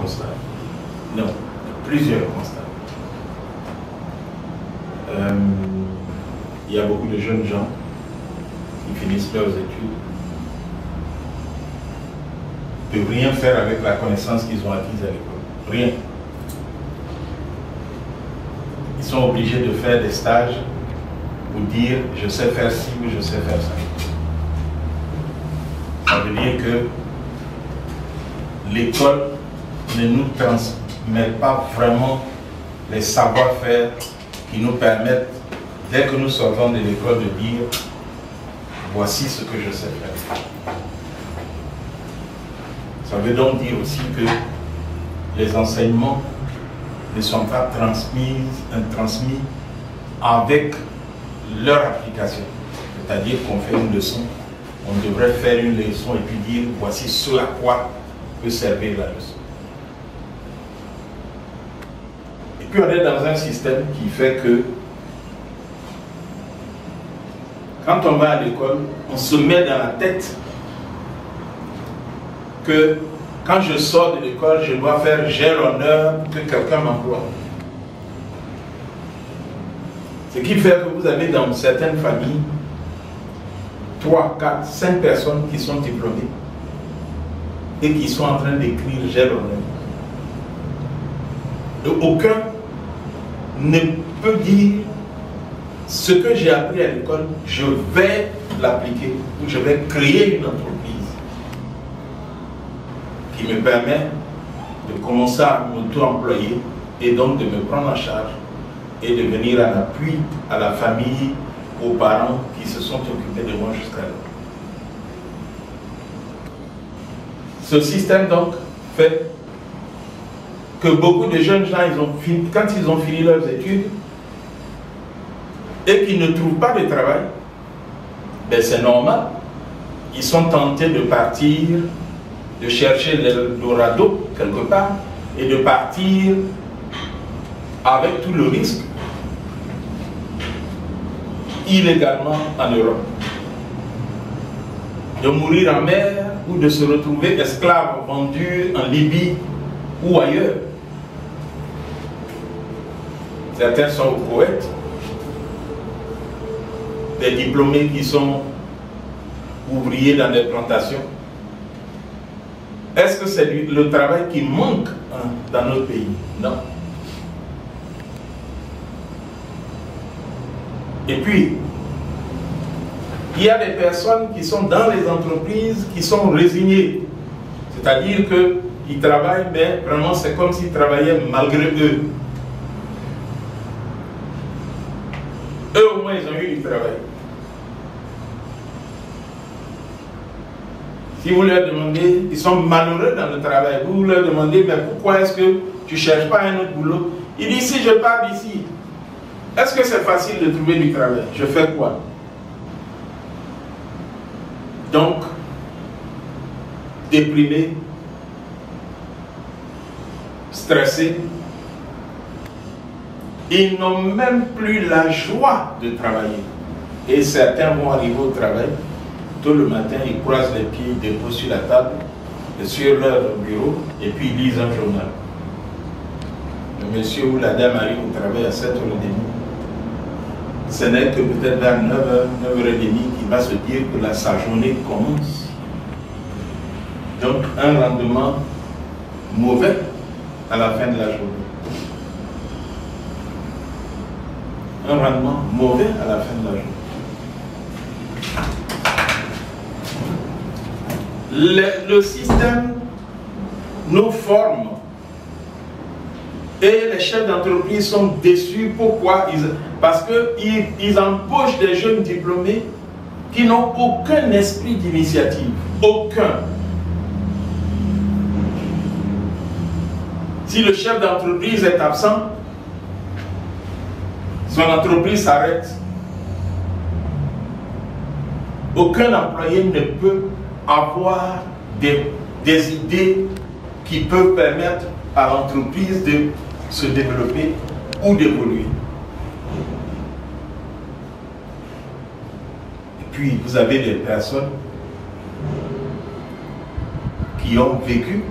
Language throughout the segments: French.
constat. Non, plusieurs constats. Il y a beaucoup de jeunes gens qui finissent leurs études de rien faire avec la connaissance qu'ils ont acquise à l'école. Rien. Ils sont obligés de faire des stages pour dire je sais faire ci ou je sais faire ça. Ça veut dire que l'école ne nous transmet pas vraiment les savoir-faire qui nous permettent, dès que nous sortons de l'école, de dire voici ce que je sais faire. Ça veut donc dire aussi que les enseignements ne sont pas transmis avec leur application. C'est-à-dire qu'on fait une leçon, on devrait faire une leçon et puis dire voici ce à quoi peut servir la leçon. Et puis on est dans un système qui fait que quand on va à l'école, on se met dans la tête que quand je sors de l'école, je dois faire j'ai l'honneur que quelqu'un m'emploie. Ce qui fait que vous avez dans certaines familles 3, 4, 5 personnes qui sont diplômées et qui sont en train d'écrire j'ai l'honneur. Aucun ne peut dire ce que j'ai appris à l'école, je vais l'appliquer ou je vais créer une entreprise qui me permet de commencer à m'auto-employer et donc de me prendre en charge et de venir en appui à la famille, aux parents qui se sont occupés de moi jusqu'à là. Ce système donc fait que beaucoup de jeunes gens, quand ils ont fini leurs études et qu'ils ne trouvent pas de travail, ben c'est normal. Ils sont tentés de partir, de chercher l'Eldorado quelque part et de partir avec tout le risque illégalement en Europe. De mourir en mer ou de se retrouver esclaves vendus en Libye ou ailleurs. Certains sont au Koweït, des diplômés qui sont ouvriers dans des plantations. Est-ce que c'est le travail qui manque dans notre pays? Non. Et puis, il y a des personnes qui sont dans les entreprises qui sont résignées. C'est-à-dire qu'ils travaillent, mais vraiment c'est comme s'ils travaillaient malgré eux. Eux au moins ils ont eu du travail. Si vous leur demandez, ils sont malheureux dans le travail, vous leur demandez, mais pourquoi est-ce que tu ne cherches pas un autre boulot? Il dit, si je pars d'ici, est-ce que c'est facile de trouver du travail? Je fais quoi? Donc, déprimés, stressés, ils n'ont même plus la joie de travailler. Et certains vont arriver au travail, tôt le matin, ils croisent les pieds, ils déposent sur la table, sur leur bureau, et puis ils lisent un journal. Le monsieur ou la dame arrive au travail à 7h30. Ce n'est que peut-être vers 9h, 9h30 qu'il va se dire que sa journée commence. Donc un rendement mauvais à la fin de la journée. Un rendement mauvais à la fin de la journée. Le système nous forme et les chefs d'entreprise sont déçus. Pourquoi? Parce qu'ils embauchent des jeunes diplômés qui n'ont aucun esprit d'initiative. Aucun. Si le chef d'entreprise est absent, son entreprise s'arrête. Aucun employé ne peut avoir des idées qui peuvent permettre à l'entreprise de se développer ou d'évoluer. Et puis, vous avez des personnes qui ont vécu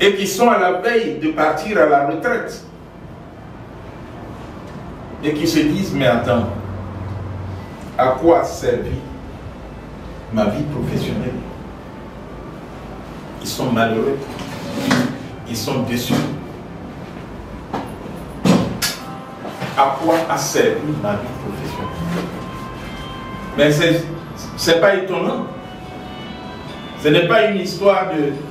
et qui sont à la veille de partir à la retraite et qui se disent, mais attends, à quoi a servi ma vie professionnelle? Ils sont malheureux, ils sont déçus. À quoi a servi ma vie professionnelle? Mais c'est pas étonnant. Ce n'est pas une histoire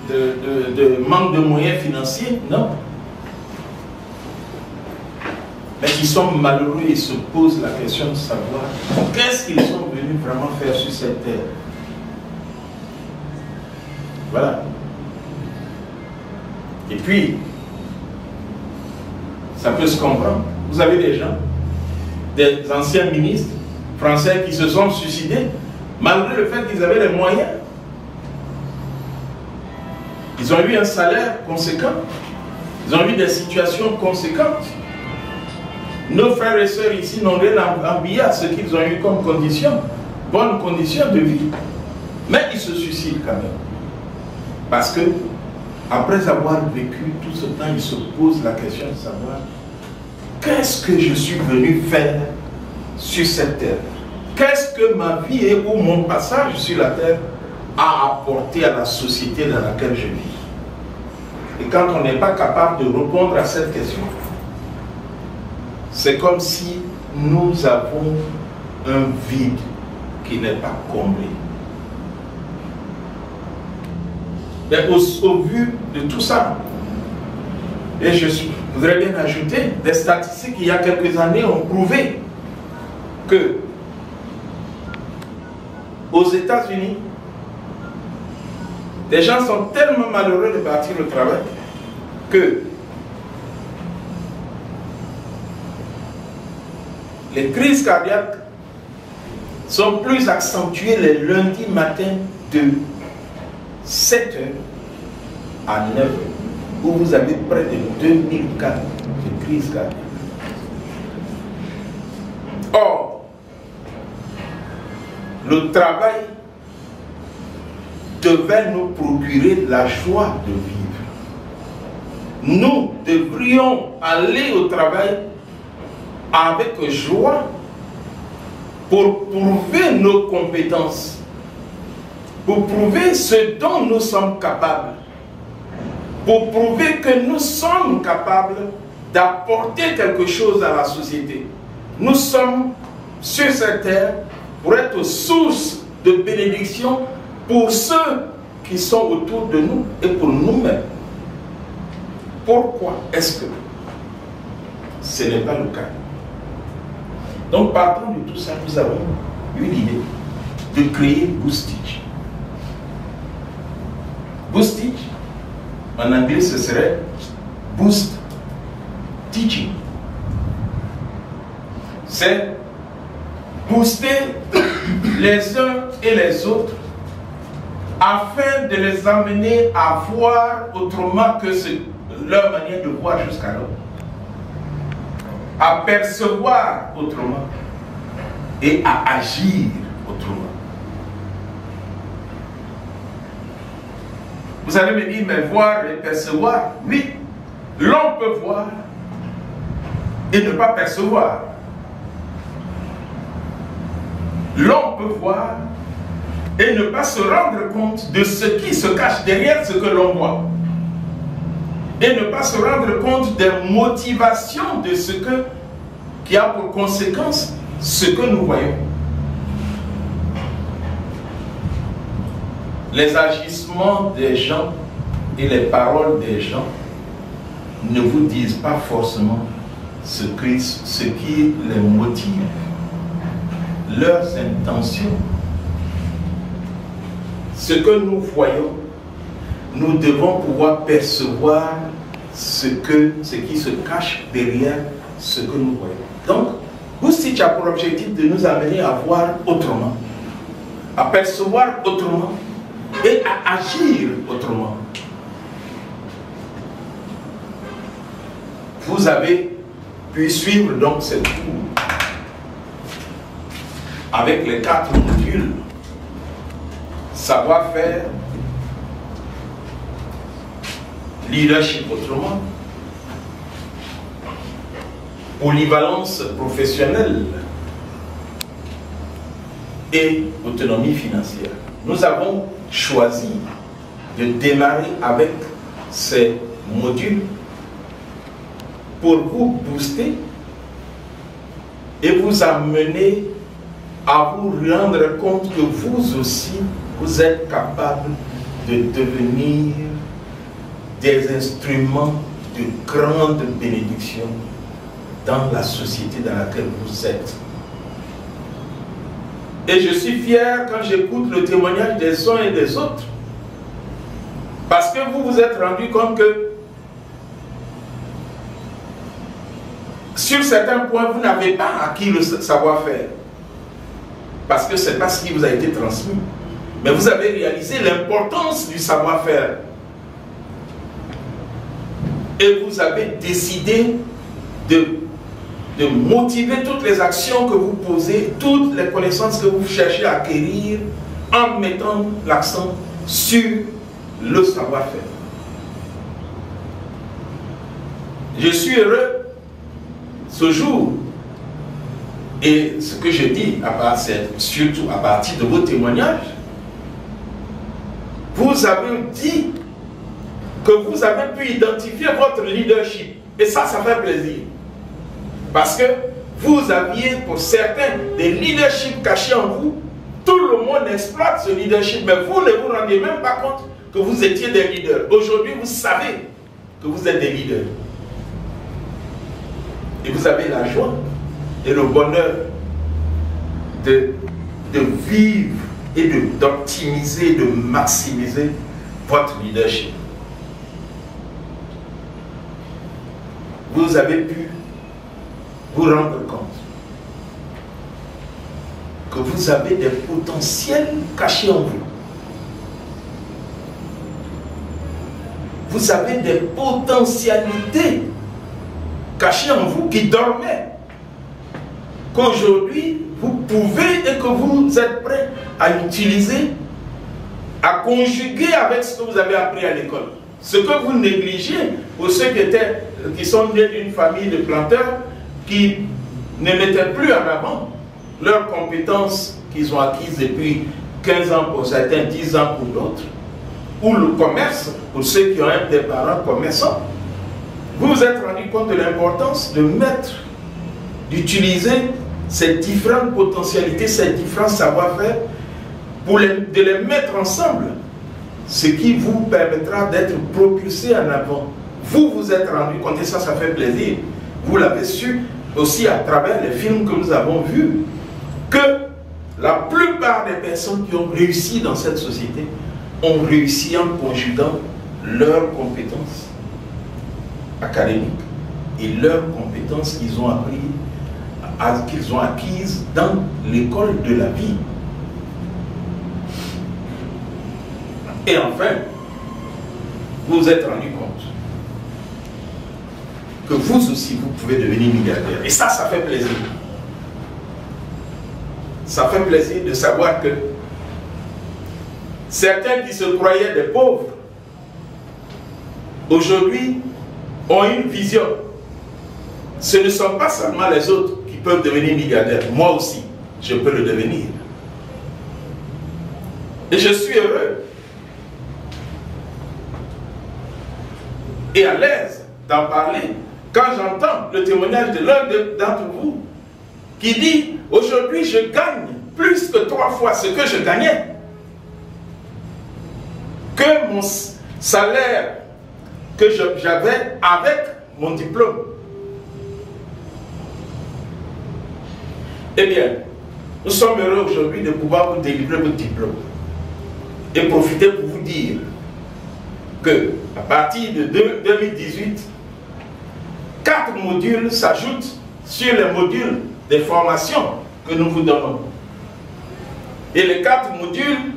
de manque de moyens financiers, non. Mais qui sont malheureux et se posent la question de savoir qu'est-ce qu'ils sont venus vraiment faire sur cette terre. Voilà. Et puis, ça peut se comprendre. Vous avez des gens, des anciens ministres français qui se sont suicidés, malgré le fait qu'ils avaient les moyens. Ils ont eu un salaire conséquent. Ils ont eu des situations conséquentes. Nos frères et sœurs ici n'ont rien envié à ce qu'ils ont eu comme condition, bonnes conditions de vie. Mais ils se suicident quand même. Parce que, après avoir vécu tout ce temps, ils se posent la question de savoir qu'est-ce que je suis venu faire sur cette terre? Qu'est-ce que ma vie et ou mon passage sur la terre a apporté à la société dans laquelle je vis? Et quand on n'est pas capable de répondre à cette question, c'est comme si nous avons un vide qui n'est pas comblé. Mais au vu de tout ça, et je voudrais bien ajouter, des statistiques il y a quelques années ont prouvé que aux États-Unis, des gens sont tellement malheureux de partir au travail que les crises cardiaques sont plus accentuées les lundis matins de 7 h à 9 h, où vous avez près de 2000 cas de crise cardiaque. Or, le travail devait nous procurer la joie de vivre. Nous devrions aller au travail avec joie pour prouver nos compétences, pour prouver ce dont nous sommes capables, pour prouver que nous sommes capables d'apporter quelque chose à la société. Nous sommes sur cette terre pour être source de bénédiction pour ceux qui sont autour de nous et pour nous-mêmes. Pourquoi est-ce que ce n'est pas le cas? Donc, partant de tout ça, nous avons eu l'idée de créer Boostitch. Boostitch, en anglais, ce serait Boost Teaching. C'est booster les uns et les autres afin de les amener à voir autrement que leur manière de voir jusqu'alors, à percevoir autrement et à agir autrement. Vous allez me dire, mais voir et percevoir, oui, l'on peut voir et ne pas percevoir. L'on peut voir et ne pas se rendre compte de ce qui se cache derrière ce que l'on voit. Et ne pas se rendre compte des motivations de ce qui a pour conséquence ce que nous voyons. Les agissements des gens et les paroles des gens ne vous disent pas forcément ce qui les motive, leurs intentions. Ce que nous voyons, nous devons pouvoir percevoir ce qui se cache derrière ce que nous voyons. Donc, Boostitch a pour objectif de nous amener à voir autrement, à percevoir autrement et à agir autrement. Vous avez pu suivre donc cette cours avec les 4 modules: savoir-faire, leadership autrement, polyvalence professionnelle et autonomie financière. Nous avons choisi de démarrer avec ces modules pour vous booster et vous amener à vous rendre compte que vous aussi, vous êtes capable de devenir des instruments de grande bénédiction dans la société dans laquelle vous êtes. Et je suis fier quand j'écoute le témoignage des uns et des autres, parce que vous vous êtes rendu compte que sur certains points, vous n'avez pas acquis le savoir-faire, parce que ce n'est pas ce qui vous a été transmis. Mais vous avez réalisé l'importance du savoir-faire. Et vous avez décidé de motiver toutes les actions que vous posez, toutes les connaissances que vous cherchez à acquérir, en mettant l'accent sur le savoir-faire. Je suis heureux ce jour, et ce que je dis, c'est surtout à partir de vos témoignages, vous avez dit que vous avez pu identifier votre leadership. Et ça fait plaisir. Parce que vous aviez pour certains des leaderships cachés en vous. Tout le monde exploite ce leadership, mais vous ne vous rendez même pas compte que vous étiez des leaders. Aujourd'hui, vous savez que vous êtes des leaders. Et vous avez la joie et le bonheur de vivre et d'optimiser, de maximiser votre leadership. Vous avez pu vous rendre compte que vous avez des potentiels cachés en vous. Vous avez des potentialités cachées en vous qui dormaient, qu'aujourd'hui vous pouvez et que vous êtes prêts à utiliser, à conjuguer avec ce que vous avez appris à l'école. Ce que vous négligez, pour ceux qui sont nés d'une famille de planteurs, qui ne mettaient plus en avant leurs compétences qu'ils ont acquises depuis 15 ans pour certains, 10 ans pour d'autres, ou le commerce, pour ceux qui ont des parents commerçants. Vous vous êtes rendu compte de l'importance de d'utiliser ces différentes potentialités, ces différents savoir-faire, pour de les mettre ensemble, ce qui vous permettra d'être propulsé en avant. Vous vous êtes rendu compte, et ça fait plaisir, vous l'avez su aussi à travers les films que nous avons vus, que la plupart des personnes qui ont réussi dans cette société ont réussi en conjuguant leurs compétences académiques et leurs compétences qu'ils ont acquises dans l'école de la vie. Et enfin, vous vous êtes rendu compte que vous aussi, vous pouvez devenir milliardaire. Et ça fait plaisir. Ça fait plaisir de savoir que certains qui se croyaient des pauvres, aujourd'hui, ont une vision. Ce ne sont pas seulement les autres qui peuvent devenir milliardaires. Moi aussi, je peux le devenir. Et je suis heureux et à l'aise d'en parler quand j'entends le témoignage de l'un d'entre vous qui dit « Aujourd'hui, je gagne plus que 3 fois ce que je gagnais, que mon salaire que j'avais avec mon diplôme. » Eh bien, nous sommes heureux aujourd'hui de pouvoir vous délivrer votre diplôme et profiter pour vous dire que à partir de 2018, 4 modules s'ajoutent sur les modules des formations que nous vous donnons. Et les 4 modules,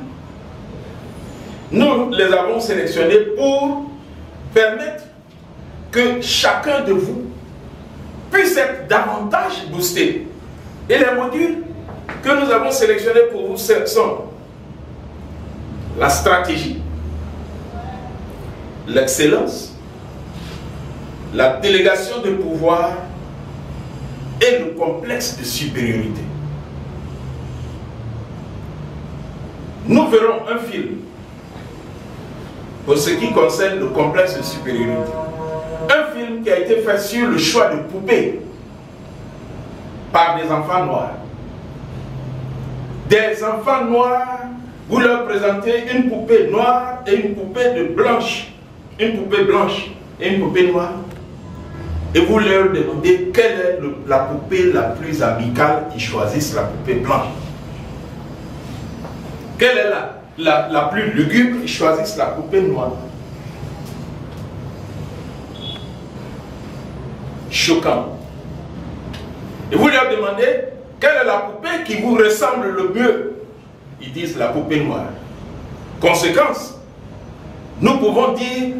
nous les avons sélectionnés pour permettre que chacun de vous puisse être davantage boosté. Et les modules que nous avons sélectionnés pour vous sont la stratégie, l'excellence, la délégation de pouvoir et le complexe de supériorité. Nous verrons un film pour ce qui concerne le complexe de supériorité. Un film qui a été fait sur le choix de poupées par des enfants noirs. Des enfants noirs, vous leur présentez une poupée noire et une poupée blanche. Une poupée blanche et une poupée noire. Et vous leur demandez quelle est la poupée la plus amicale, ils choisissent la poupée blanche. Quelle est la plus lugubre, ils choisissent la poupée noire. Choquant. Et vous leur demandez quelle est la poupée qui vous ressemble le mieux. Ils disent la poupée noire. Conséquence, nous pouvons dire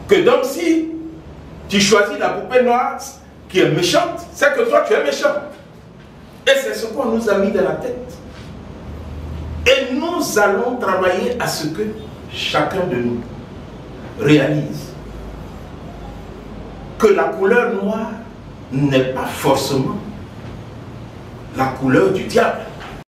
que donc si tu choisis la poupée noire qui est méchante, c'est que toi tu es méchant. Et c'est ce qu'on nous a mis dans la tête. Et nous allons travailler à ce que chacun de nous réalise que la couleur noire n'est pas forcément la couleur du diable.